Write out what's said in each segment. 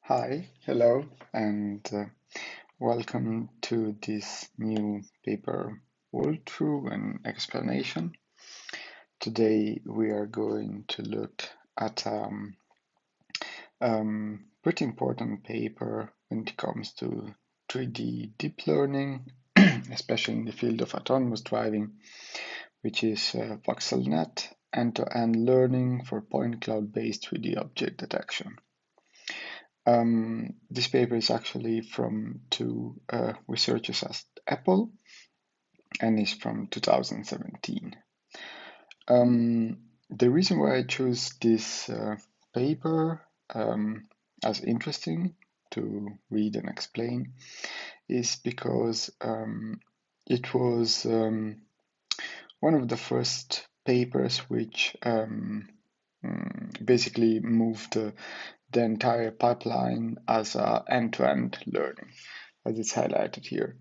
Hi, hello, and welcome to this new paper walkthrough and explanation. Today we are going to look at pretty important paper when it comes to 3D deep learning, especially in the field of autonomous driving, which is VoxelNet, end-to-end learning for point cloud-based 3D object detection. This paper is actually from two researchers at Apple and is from 2017. The reason why I chose this paper as interesting to read and explain is because it was one of the first papers which basically moved the entire pipeline as end-to-end learning, as it's highlighted here.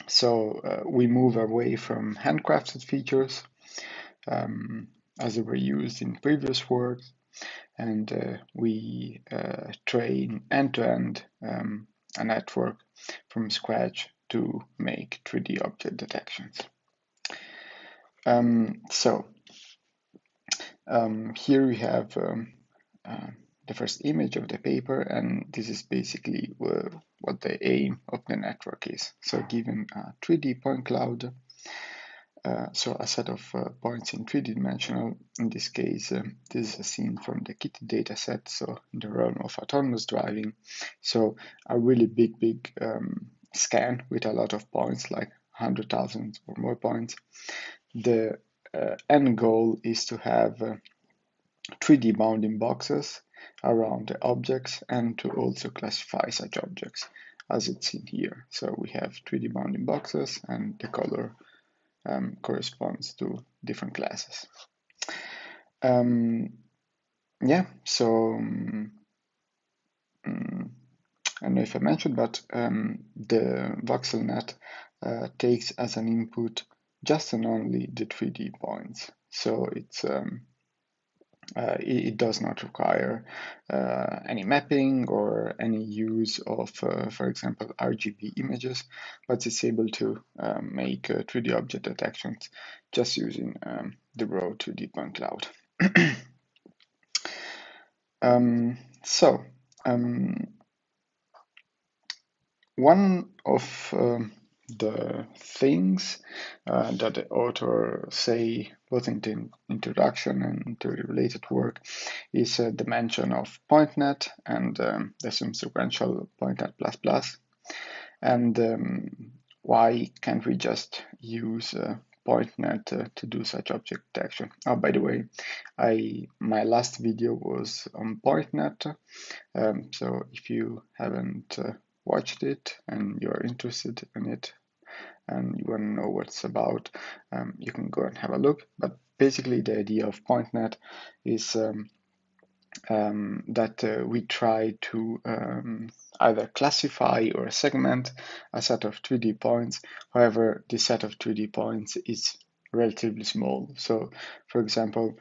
So we move away from handcrafted features as they were used in previous works, and we train end-to-end a network from scratch to make 3D object detections. Here we have the first image of the paper, and this is basically what the aim of the network is. So given a 3D point cloud, so a set of points in 3D dimensional, in this case, this is a scene from the KITTI dataset, so in the realm of autonomous driving. So a really big scan with a lot of points, like 100,000 or more points. The end goal is to have 3D bounding boxes around the objects and to also classify such objects as it's seen here. So we have 3D bounding boxes and the color corresponds to different classes. Yeah, so I don't know if I mentioned, but the VoxelNet takes as an input just and only the 3D points. So it's it does not require any mapping or any use of, for example, RGB images, but it's able to make 3D object detections just using the raw 2D point cloud. One of the things that the author say both in the introduction and to the related work is the mention of PointNet and the subsequential PointNet++. And why can't we just use PointNet to do such object detection? Oh, by the way, my last video was on PointNet, so if you haven't watched it and you're interested in it and you want to know what it's about, you can go and have a look. But basically the idea of PointNet is that we try to either classify or segment a set of 3D points. However, this set of 3D points is relatively small. So, for example,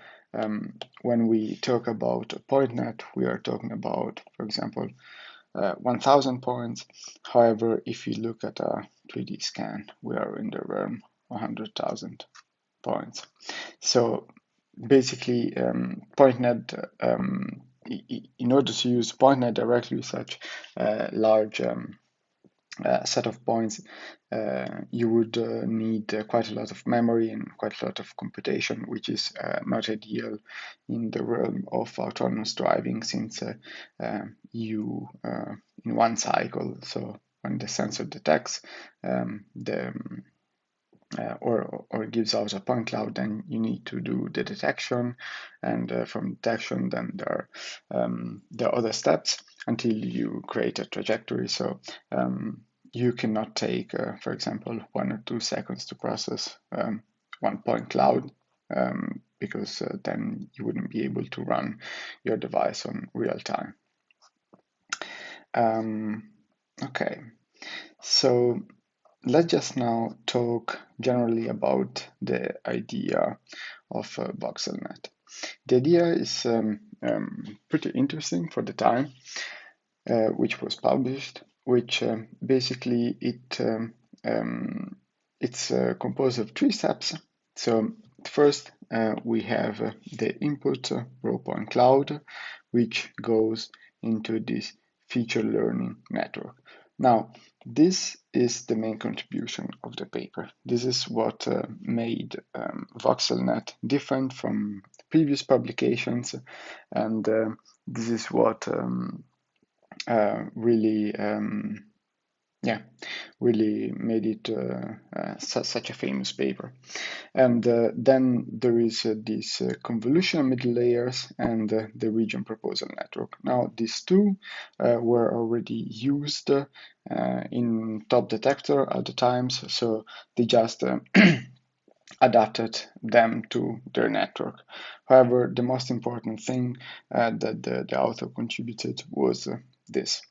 when we talk about a PointNet, we are talking about, for example, 1000 points. However, if you look at a 3D scan, we are in the realm 100,000 points. So basically, PointNet, in order to use PointNet directly with such a large set of points, you would need quite a lot of memory and quite a lot of computation, which is not ideal in the realm of autonomous driving, since you in one cycle, so when the sensor detects or gives out a point cloud, then you need to do the detection, and from detection then there are other steps until you create a trajectory. So you cannot take, for example, 1 or 2 seconds to process one point cloud, because then you wouldn't be able to run your device on real time. Okay, so let's just now talk generally about the idea of VoxelNet. The idea is pretty interesting for the time. which was published, which basically it's composed of 3 steps. So first, we have the input raw point cloud, which goes into this feature learning network. Now, this is the main contribution of the paper. This is what made VoxelNet different from previous publications, and this is what really really made it such a famous paper. And then there is this convolutional middle layers and the region proposal network. Now these two were already used in top detector at the times, so they just adapted them to their network. However, the most important thing that the author contributed was this.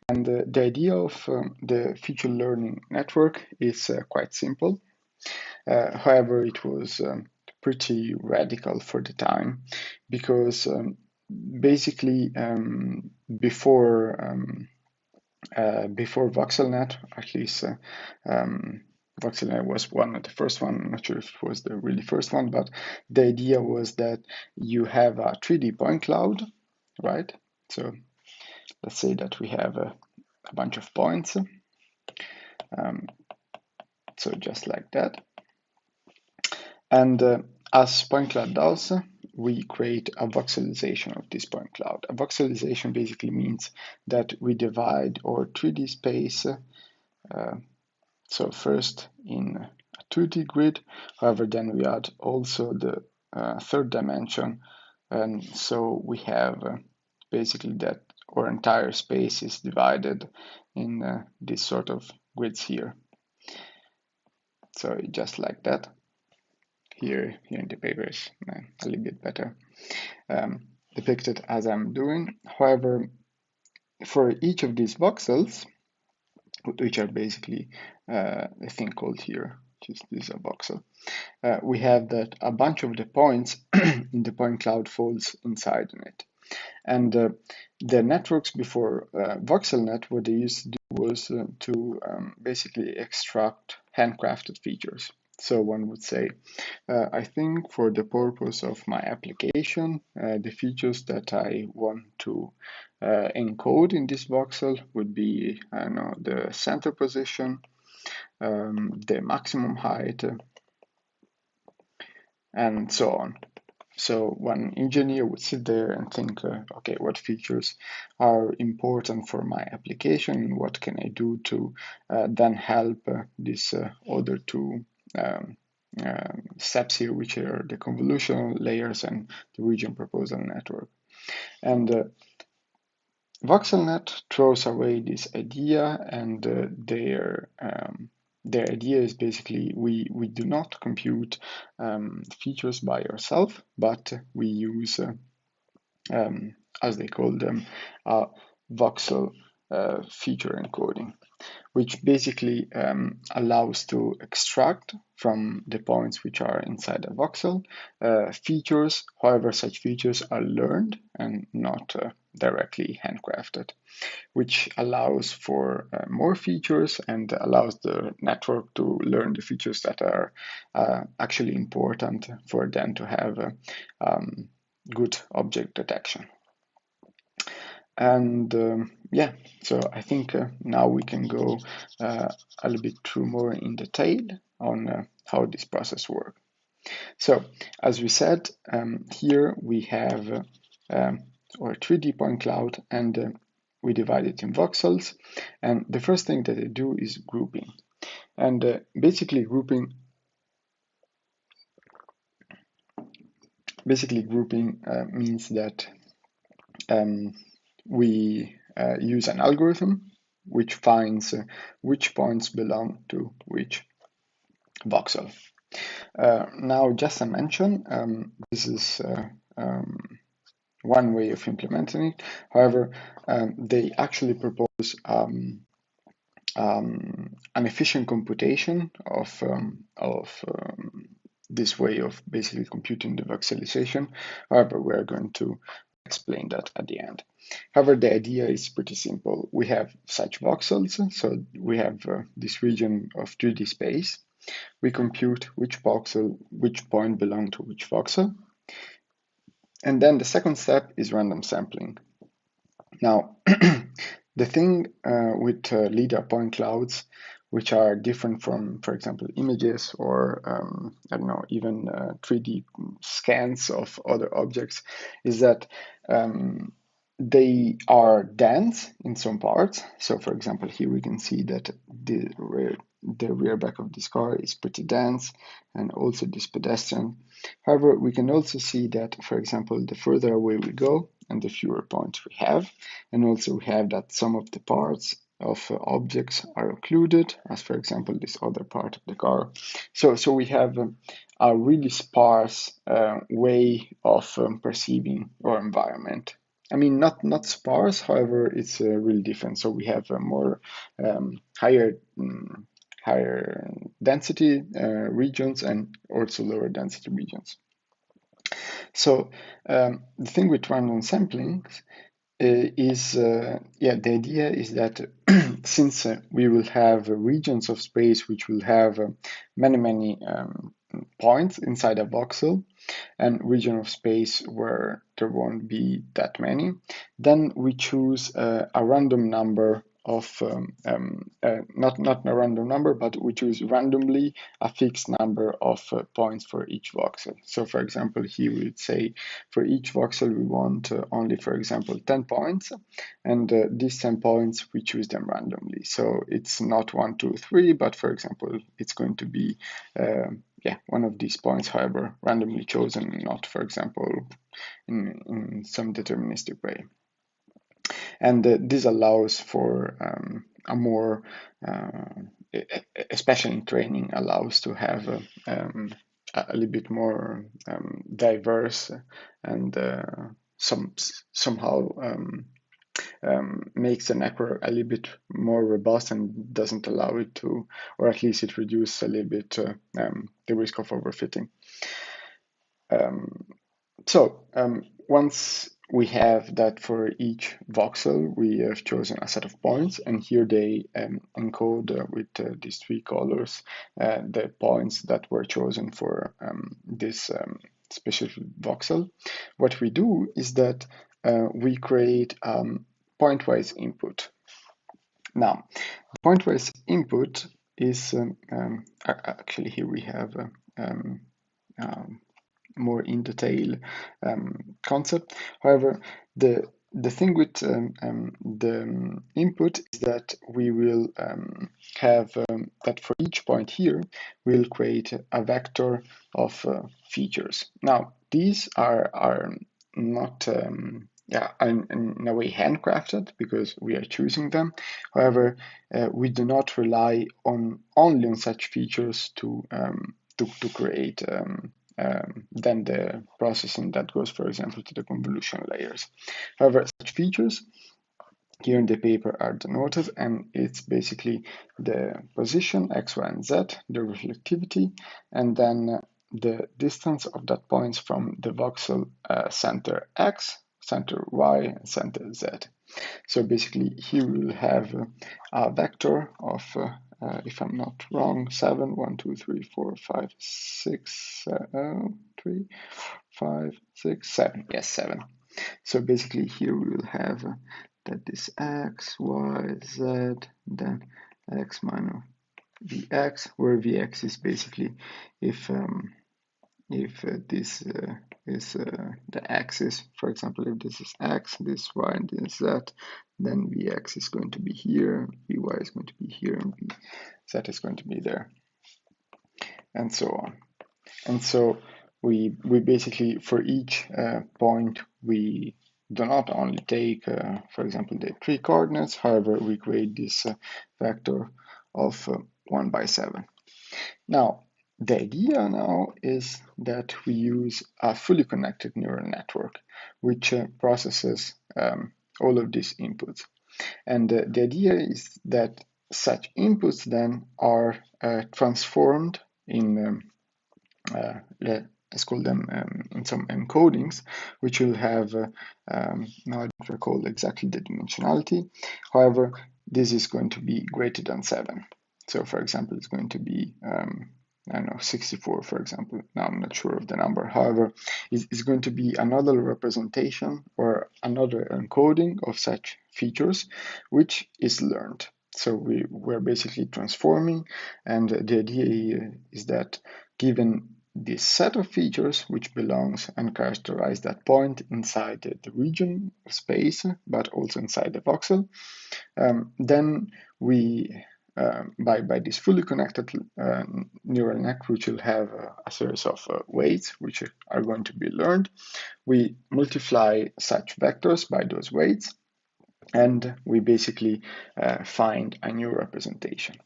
And the idea of the feature learning network is quite simple. However, it was pretty radical for the time, because basically before VoxelNet, at least VoxelNet was one of the first one. I'm not sure if it was the really first one, but the idea was that you have a 3D point cloud, right? So let's say that we have a bunch of points. So just like that. And as point cloud does, we create a voxelization of this point cloud. A voxelization basically means that we divide our 3D space, so first in a 2D grid, however, then we add also the third dimension, and so we have basically that our entire space is divided in this sort of grids here. So just like that. Here in the paper is a little bit better depicted as I'm doing. However, for each of these voxels, which are basically a thing called here, which is this a voxel, we have that a bunch of the points in the point cloud falls inside on it. And the networks before VoxelNet, what they used to do was to basically extract handcrafted features. So one would say, I think for the purpose of my application, the features that I want to encode in this voxel would be, I don't know, the center position, the maximum height, and so on. So one engineer would sit there and think, okay, what features are important for my application, and what can I do to then help these other two steps here, which are the convolutional layers and the region proposal network. And VoxelNet throws away this idea, and their idea is basically we do not compute features by ourselves, but we use, as they call them, voxel feature encoding, which basically allows to extract from the points which are inside a voxel features. However, such features are learned and not directly handcrafted, which allows for more features and allows the network to learn the features that are actually important for them to have good object detection. And yeah, so I think now we can go a little bit through more in detail on how this process works. So as we said, here we have our 3D point cloud, and we divide it in voxels. And the first thing that I do is grouping. And basically grouping means that we use an algorithm which finds which points belong to which voxel. Now, just a mention, this is one way of implementing it. However, they actually propose an efficient computation of this way of basically computing the voxelization. However, we're going to explain that at the end. However, the idea is pretty simple. We have such voxels, so we have this region of 3D space. We compute which voxel, which point belong to which voxel. And then the second step is random sampling. Now, the thing with LiDAR point clouds, which are different from, for example, images or, I don't know, even 3D scans of other objects, is that they are dense in some parts. So, for example, here we can see that the rear back of this car is pretty dense, and also this pedestrian. However, we can also see that, for example, the further away we go and the fewer points we have, and also we have that some of the parts of objects are occluded, as for example this other part of the car. So we have a really sparse way of perceiving our environment. I mean, not sparse, however, it's really different. So we have a more higher density regions and also lower density regions. So the thing with random sampling is, the idea is that since we will have regions of space which will have many points inside a voxel, and region of space where there won't be that many, then we choose a random number of, not a random number, but we choose randomly a fixed number of points for each voxel. So for example, here we would say for each voxel we want only, for example, 10 points, and these 10 points we choose them randomly. So it's not 1, 2, 3, but for example, it's going to be one of these points, however, randomly chosen, not, for example, in some deterministic way. And this allows for a more, especially in training, allows to have a little bit more diverse and somehow makes the network a little bit more robust and doesn't allow it to, or at least it reduces a little bit the risk of overfitting. Once we have that for each voxel, we have chosen a set of points, and here they encode with these 3 colors the points that were chosen for this specific voxel. What we do is that we create pointwise input. Now, pointwise input is actually here we have more in detail concept. However, the thing with the input is that we will have that for each point here, we'll create a vector of features. Now, these are not in a way handcrafted because we are choosing them. However, we do not rely only on such features to create then the processing that goes, for example, to the convolution layers. However, such features here in the paper are denoted, and it's basically the position x, y, and z, the reflectivity, and then the distance of that points from the voxel center x, center y, and center z. So basically here we will have a vector of if I'm not wrong, 7, 1, 2, 3, 4, 5, 6, 3, 5, 6, 7. Yes, 7. So basically here we will have that this x, y, z, then x minus vx, where vx is basically if this is the axis, for example, if this is x, this y, and this z, then vx is going to be here, vy is going to be here, and vz is going to be there, and so on. And so we basically, for each point, we do not only take, for example, the 3 coordinates, however, we create this vector of 1 by 7. Now, the idea now is that we use a fully connected neural network, which processes all of these inputs. And the idea is that such inputs then are transformed in let's call them in some encodings, which will have, now I don't recall exactly the dimensionality. However, this is going to be greater than 7. So for example, it's going to be, I don't know, 64, for example. Now I'm not sure of the number. However, it's going to be another representation or another encoding of such features, which is learned. So we're basically transforming, and the idea here is that given this set of features which belongs and characterize that point inside the region space, but also inside the voxel, then we by this fully connected neural net, which will have a series of weights which are going to be learned, we multiply such vectors by those weights, and we basically find a new representation.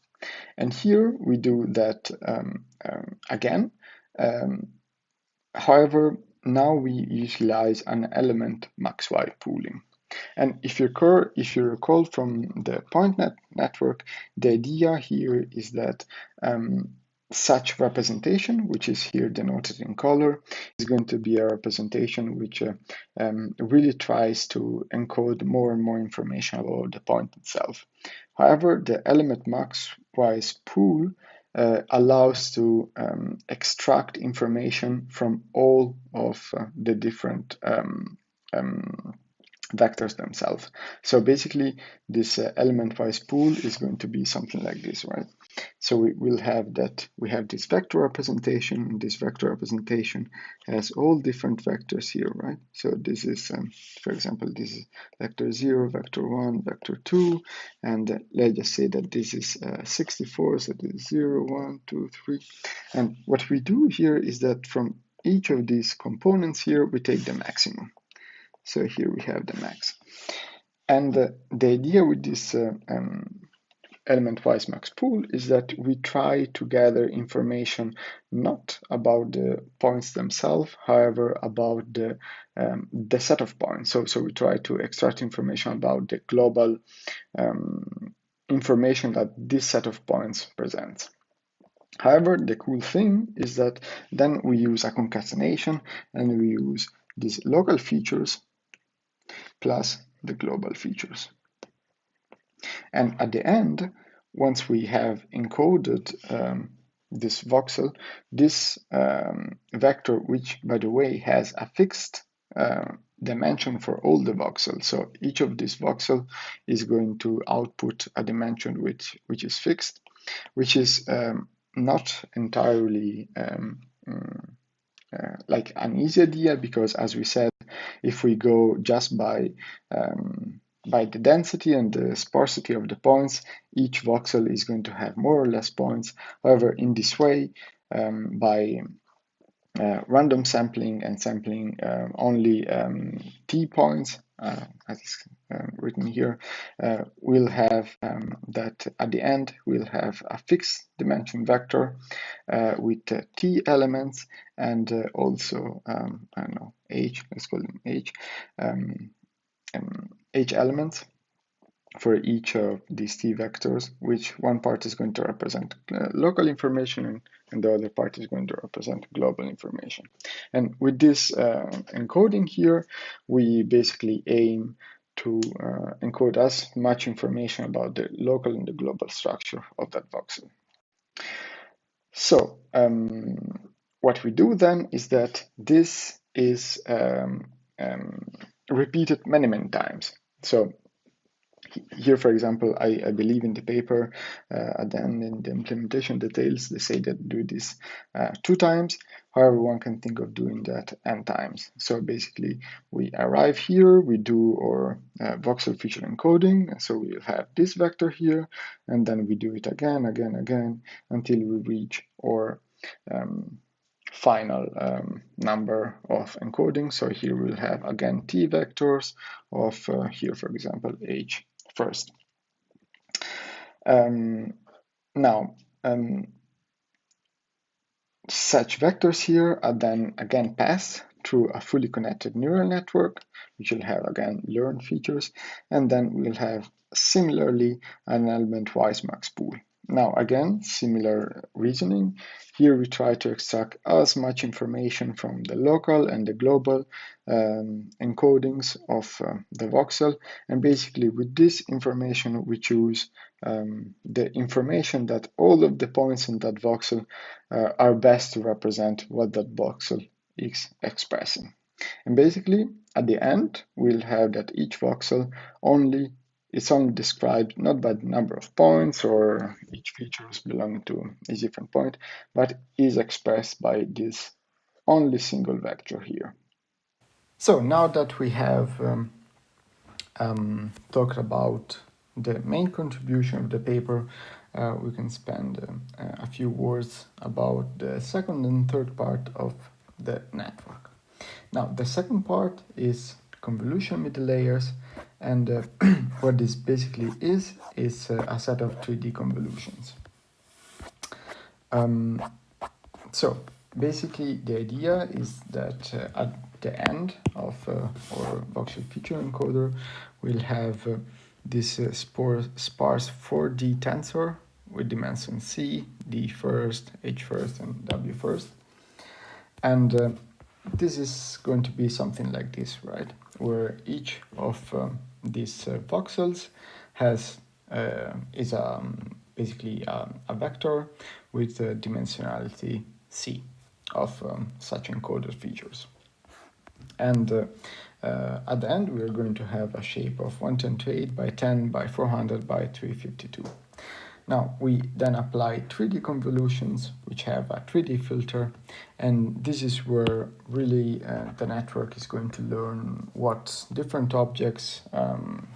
And here we do that again. However, now we utilize an element max-y pooling. And if you recall from the point network, the idea here is that such representation, which is here denoted in color, is going to be a representation which really tries to encode more and more information about the point itself. However, the element max-wise pool allows to extract information from all of the different vectors themselves. So basically, this element-wise pool is going to be something like this, right? So we will have that, we have this vector representation, and this vector representation has all different vectors here, right? So this is, for example, this is vector 0, vector 1, vector 2, and let's just say that this is 64, so this is 0, 1, 2, 3. And what we do here is that from each of these components here, we take the maximum. So here we have the max. And the idea with this element-wise max pool is that we try to gather information not about the points themselves, however, about the set of points. So we try to extract information about the global information that this set of points presents. However, the cool thing is that then we use a concatenation, and we use these local features plus the global features. And at the end, once we have encoded this voxel, this vector, which by the way has a fixed dimension for all the voxels. So each of these voxel is going to output a dimension which is fixed, which is not entirely like an easy idea, because as we said, if we go just by the density and the sparsity of the points, each voxel is going to have more or less points. However, in this way, by random sampling and sampling only t points, as is written here, we'll have that at the end we'll have a fixed dimension vector with t elements, and also I don't know, h, let's call them h, h elements for each of these t vectors, which one part is going to represent local information and the other part is going to represent global information. And with this encoding here, we basically aim to encode as much information about the local and the global structure of that voxel. So what we do then is that this is repeated many times. So here, for example, I believe in the paper, at the end in the implementation details, they say that do this 2 times. However, one can think of doing that n times. So basically, we arrive here, we do our voxel feature encoding. So we'll have this vector here, and then we do it again, until we reach our final number of encoding. So here we'll have again t vectors of here, for example, h first. Now, such vectors here are then again passed through a fully connected neural network, which will have again learned features, and then we'll have similarly an element-wise max pool. Now, again, similar reasoning. Here we try to extract as much information from the local and the global encodings of the voxel. And basically with this information, we choose the information that all of the points in that voxel are best to represent what that voxel is expressing. And basically, at the end, we'll have that each voxel it's only described not by the number of points or each feature is belonging to a different point, but is expressed by this only single vector here. So now that we have talked about the main contribution of the paper, we can spend a few words about the second and third part of the network. Now, the second part is convolution middle layers, and what this basically is a set of 3D convolutions. So basically the idea is that at the end of our voxel feature encoder, we'll have this sparse 4D tensor with dimension C, D first, H first, and W first. And this is going to be something like this, right? Where each of these voxels is basically a vector with dimensionality C of such encoded features. And at the end, we're going to have a shape of 128 by 10 by 400 by 352. Now, we then apply 3D convolutions, which have a 3D filter, and this is where really the network is going to learn what different objects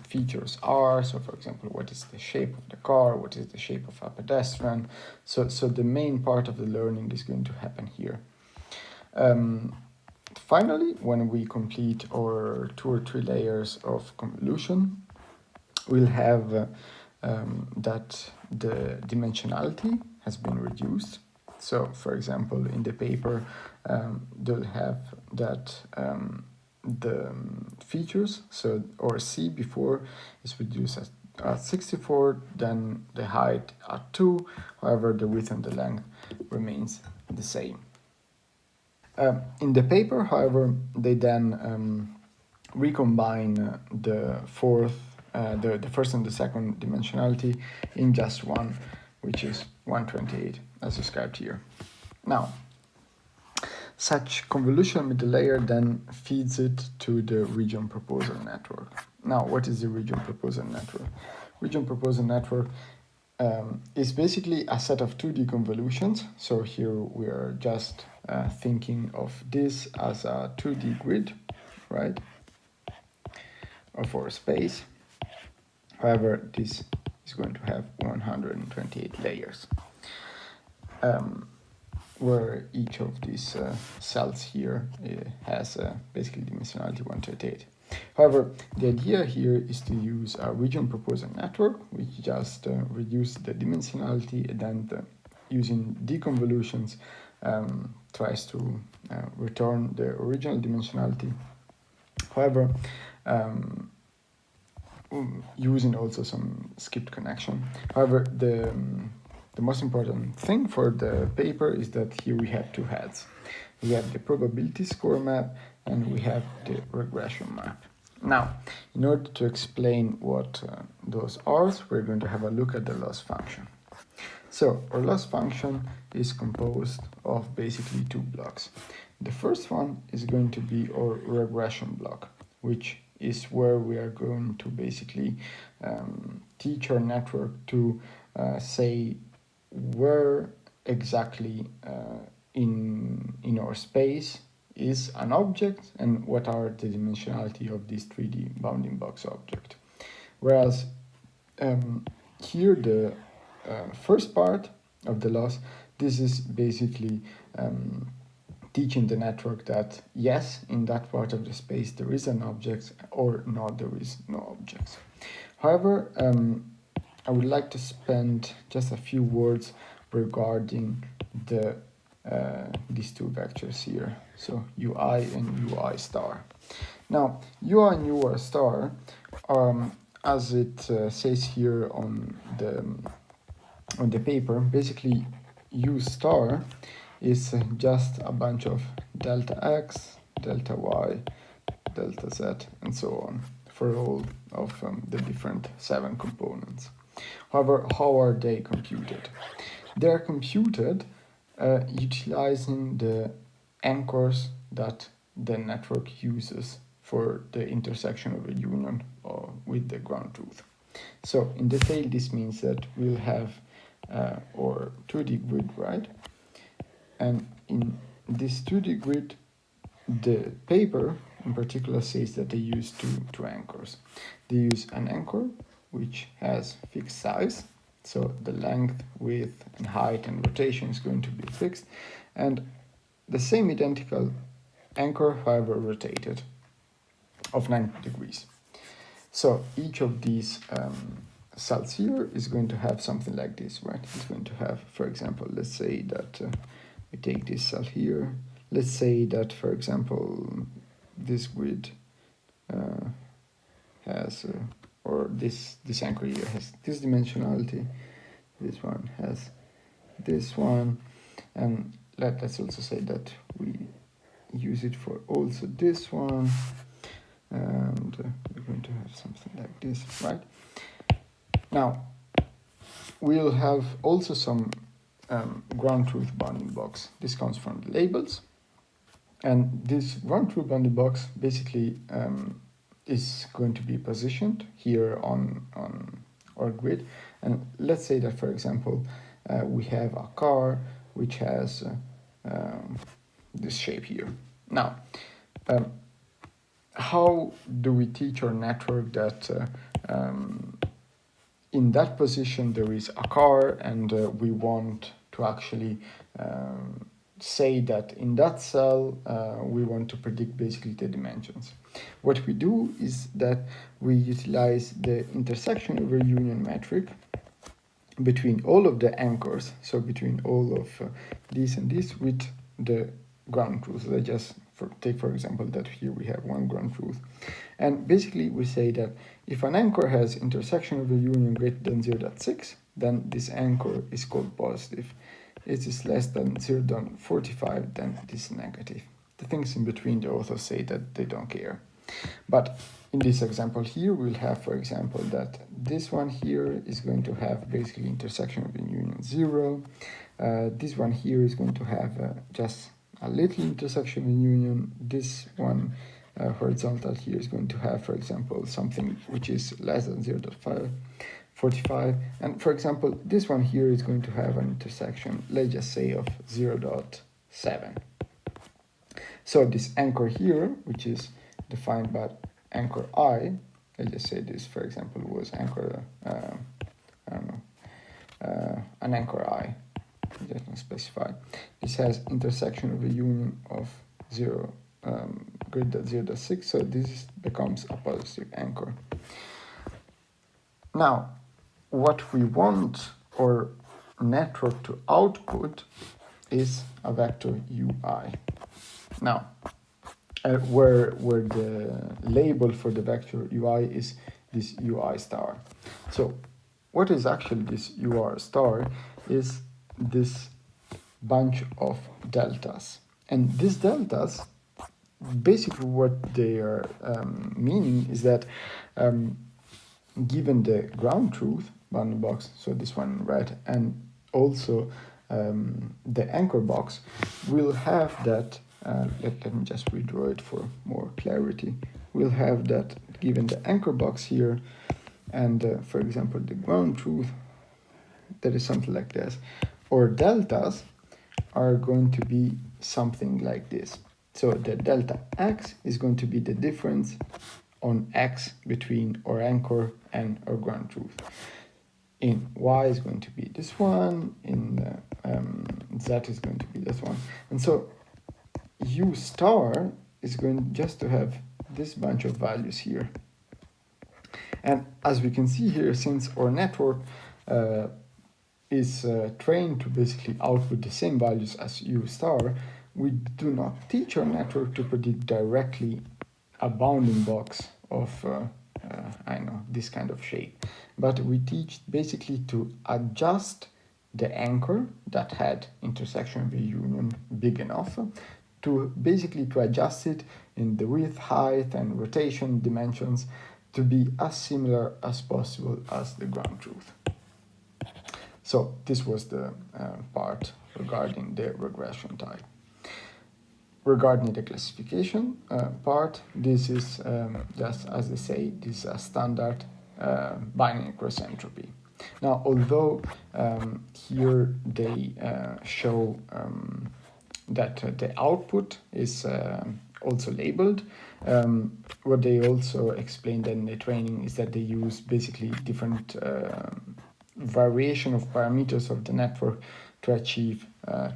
features are. So, for example, what is the shape of the car, what is the shape of a pedestrian. So the main part of the learning is going to happen here. Finally, when we complete our 2 or 3 layers of convolution, we'll have that the dimensionality has been reduced. So, for example, in the paper, they'll have that the features, so or C before is reduced at 64, then the height at 2, however, the width and the length remains the same. In the paper, however, they then recombine the first and the second dimensionality in just one, which is 128, as described here. Now, such convolution middle layer then feeds it to the region proposal network. Now, what is the region proposal network? Region proposal network is basically a set of 2D convolutions. So here we are just thinking of this as a 2D grid, right, of our space. However, this is going to have 128 layers, where each of these cells here has basically dimensionality 128. However, the idea here is to use a region proposal network, which just reduces the dimensionality, and then using deconvolutions tries to return the original dimensionality. However, using also some skipped connection. However, the most important thing for the paper is that here we have 2 heads. We have the probability score map and we have the regression map. Now, in order to explain what those are, we're going to have a look at the loss function. So, our loss function is composed of basically 2 blocks. The first one is going to be our regression block, which is where we are going to basically teach our network to say where exactly in our space is an object and what are the dimensionality of this 3D bounding box object. Whereas here the first part of the loss, this is basically teaching the network that yes, in that part of the space there is an object, or no, there is no object. However, I would like to spend just a few words regarding these 2 vectors here, so UI and UI star. Now, UI and UI star, as it says here on on the paper, basically U star is just a bunch of delta x, delta y, delta z, and so on for all of the different 7 components. However, how are they computed? They are computed utilizing the anchors that the network uses for the intersection of a union with the ground truth. So in detail, this means that we'll have our 2D grid, right? And in this 2D grid, the paper in particular says that they use two anchors. They use an anchor which has fixed size, so the length, width, and height and rotation is going to be fixed, and the same identical anchor, however rotated, of 90 degrees. So each of these cells here is going to have something like this, right? It's going to have, for example, let's say that we take this cell here. Let's say that, for example, this grid has, or this anchor here has this dimensionality. This one has this one, and let's also say that we use it for also this one, and we're going to have something like this, right? Now, we'll have also some ground truth bounding box. This comes from the labels, and this ground truth bounding box basically is going to be positioned here on our grid. And let's say that, for example, we have a car which has this shape here. Now, how do we teach our network that in that position there is a car, and we want to actually say that in that cell we want to predict basically the dimensions? What we do is that we utilize the intersection over union metric between all of the anchors, so between all of this and this, with the ground truth. So let's just take, for example, that here we have one ground truth. And basically we say that if an anchor has intersection of a union greater than 0.6, then this anchor is called positive. If it is less than 0.45, then it is negative. The things in between, the authors say that they don't care. But in this example here, we'll have, for example, that this one here is going to have basically intersection of a union 0. This one here is going to have just a little intersection in union. This one horizontal here is going to have, for example, something which is less than 0.45. And for example, this one here is going to have an intersection, let's just say, of 0.7. So this anchor here, which is defined by anchor I, let's just say this, for example, was anchor, an anchor I, just not specify. This has intersection of a union of 0 greater than 0.6, so this becomes a positive anchor. Now, what we want our network to output is a vector UI. Now, where the label for the vector UI is this UI star. So what is actually this UI star is this bunch of deltas. And these deltas, basically what they are meaning is that given the ground truth bounding box, so this one, right, and also the anchor box, we'll have that, let me just redraw it for more clarity. We'll have that given the anchor box here, and for example, the ground truth, that is something like this, or deltas are going to be something like this. So the delta x is going to be the difference on x between our anchor and our ground truth. In y is going to be this one, in z is going to be this one. And so u star is going just to have this bunch of values here. And as we can see here, since our network is trained to basically output the same values as u star, we do not teach our network to predict directly a bounding box of, I know, this kind of shape. But we teach basically to adjust the anchor that had intersection with union big enough to basically to adjust it in the width, height, and rotation dimensions to be as similar as possible as the ground truth. So this was the part regarding the regression type. Regarding the classification part, this is just as they say, this is a standard binary cross entropy. Now, although here they show that the output is also labeled, what they also explained in the training is that they use basically different variation of parameters of the network to achieve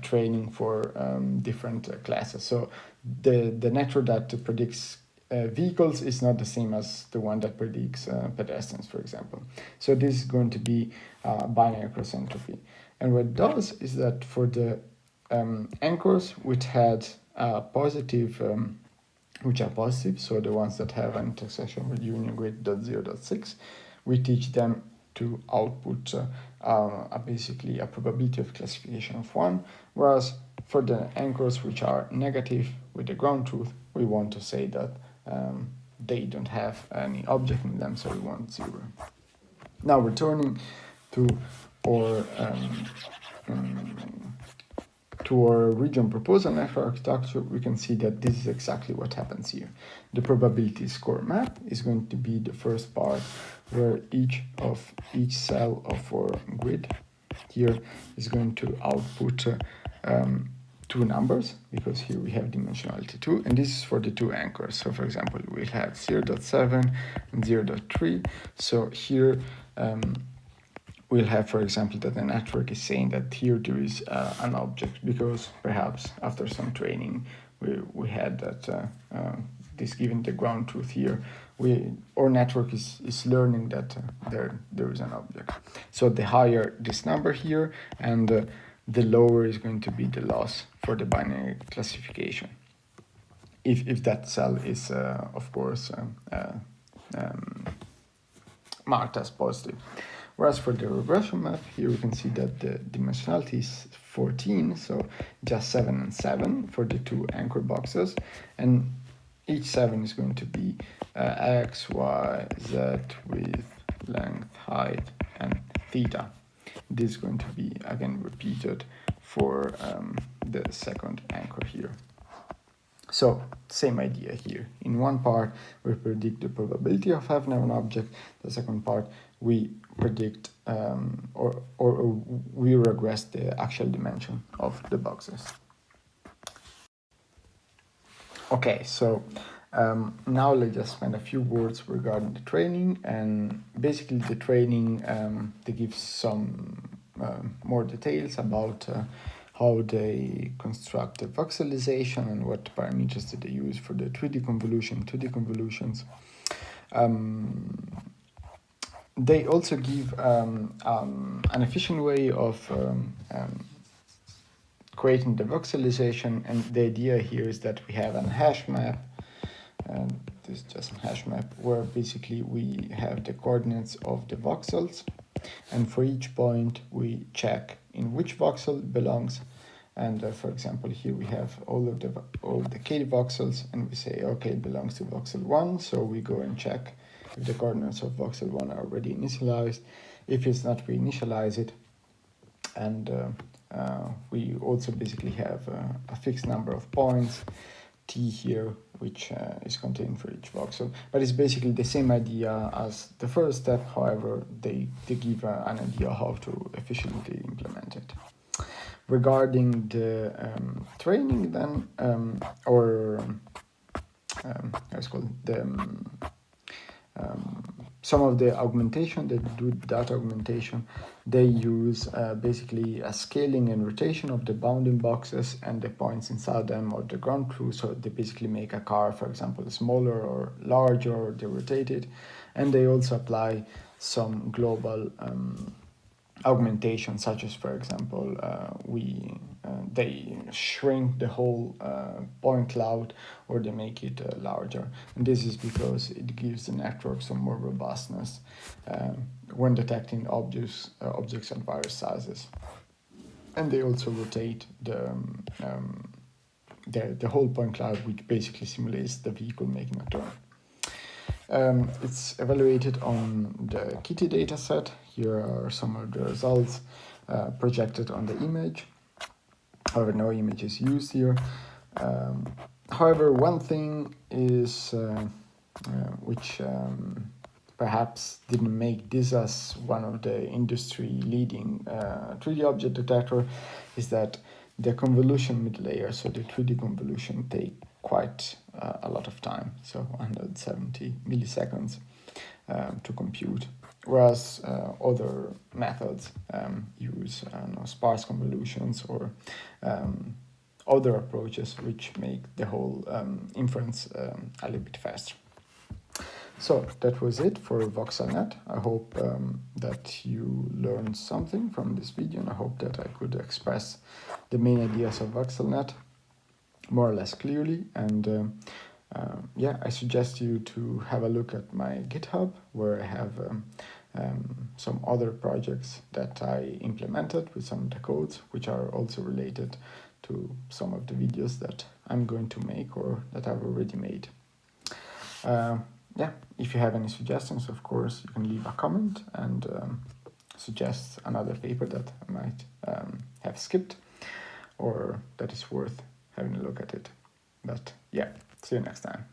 training for different classes. So the network that predicts vehicles is not the same as the one that predicts pedestrians, for example. So this is going to be binary cross entropy. And what it does is that for the anchors which had positive, which are positive, so the ones that have an intersection with union grid .0.6, we teach them to output basically a probability of classification of 1, whereas for the anchors which are negative with the ground truth, we want to say that they don't have any object in them, so we want 0. Now returning to our region proposal network architecture, we can see that this is exactly what happens here. The probability score map is going to be the first part where each cell of our grid here is going to output 2 numbers, because here we have dimensionality 2, and this is for the 2 anchors. So for example, we'll have 0.7 and 0.3. So here we'll have, for example, that the network is saying that here there is an object, because perhaps after some training we had that this given the ground truth here, our network is learning that there is an object. So the higher this number here, and the lower is going to be the loss for the binary classification, if that cell is of course marked as positive. Whereas for the regression map, here we can see that the dimensionality is 14, so just 7 and 7 for the 2 anchor boxes, and each 7 is going to be x, y, z, width, length, height, and theta. This is going to be again repeated for the second anchor here. So same idea here. In one part, we predict the probability of having an object. The second part, we predict or we regress the actual dimension of the boxes. Okay, so now let's just spend a few words regarding the training. And basically the training, they give some more details about how they construct the voxelization and what parameters did they use for the 3D convolution, 2D convolutions. They also give an efficient way of creating the voxelization, and the idea here is that we have a hash map, and this is just a hash map where basically we have the coordinates of the voxels, and for each point we check in which voxel belongs. And for example, here we have all the KITTI voxels, and we say, okay, it belongs to voxel 1, so we go and check if the coordinates of voxel 1 are already initialized. If it's not, we initialize it, and we also basically have a fixed number of points, t here, which is contained for each voxel. But it's basically the same idea as the first step, however, they give an idea how to efficiently implement it. Regarding the training then, let's call it the some of the augmentation, they do data augmentation, they use basically a scaling and rotation of the bounding boxes and the points inside them or the ground truth. So they basically make a car, for example, smaller or larger, or they rotate it. And they also apply some global augmentation, such as, for example, they shrink the whole point cloud, or they make it larger. And this is because it gives the network some more robustness when detecting objects at various sizes. and they also rotate the whole point cloud, which basically simulates the vehicle making a turn. It's evaluated on the KITTI dataset. Here are some of the results projected on the image. However, no image is used here. However, one thing is which perhaps didn't make this as one of the industry-leading 3D object detector is that the convolution mid-layer, so the 3D convolution, take quite a lot of time, so 170 milliseconds to compute, whereas other methods use sparse convolutions or other approaches which make the whole inference a little bit faster. So that was it for VoxelNet. I hope that you learned something from this video, and I hope that I could express the main ideas of VoxelNet more or less clearly. And yeah, I suggest you to have a look at my GitHub, where I have some other projects that I implemented with some of the codes, which are also related to some of the videos that I'm going to make or that I've already made. Yeah, if you have any suggestions, of course, you can leave a comment and suggest another paper that I might have skipped or that is worth having a look at it. But yeah, see you next time.